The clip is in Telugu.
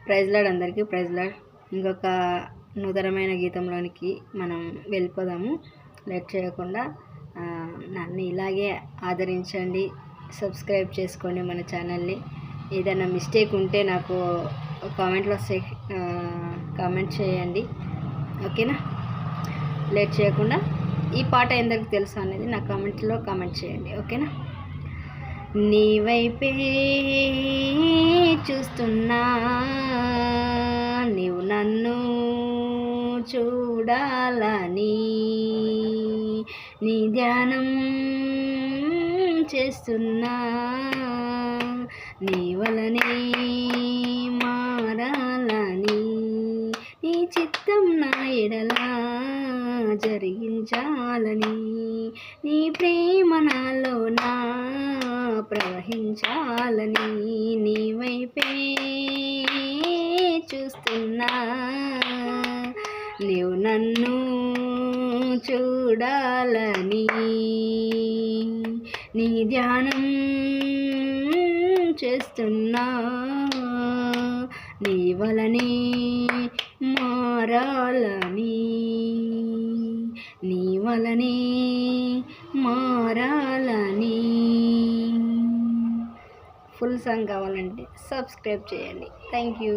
ప్రైజ్ లార్డ్ అందరికీ, ప్రైజ్ లార్డ్. ఇంకొక నూతనమైన గీతంలోనికి మనం వెళ్ళిపోదాము. లేట్ చేయకుండా నన్ను ఇలాగే ఆదరించండి, సబ్స్క్రైబ్ చేసుకోండి మన ఛానల్ని. ఏదైనా మిస్టేక్ ఉంటే నాకు కామెంట్లో కామెంట్ చేయండి, ఓకేనా? లేట్ చేయకుండా ఈ పాట ఎందరికి తెలుసు అనేది నా కామెంట్లో కామెంట్ చేయండి, ఓకేనా? నీ వైపే చూస్తున్నా, నీవు నన్ను చూడాలని, నీ ధ్యానం చేస్తున్నా, నీ వలనే మారాలని, నీ చిత్తం నా ఎడలా జరిగించాలని, నీ ప్రేమ నాలో నా ప్రవహించాలని, నీ వైపే చూస్తున్నా, నీవు నన్ను చూడాలని, నీ ధ్యానం చేస్తున్నా, నీ వలనే మారాలని, నీ వలనే మారాలని. ఫుల్ సాంగ్ కావాలంటే సబ్స్క్రైబ్ చేయండి. Thank you.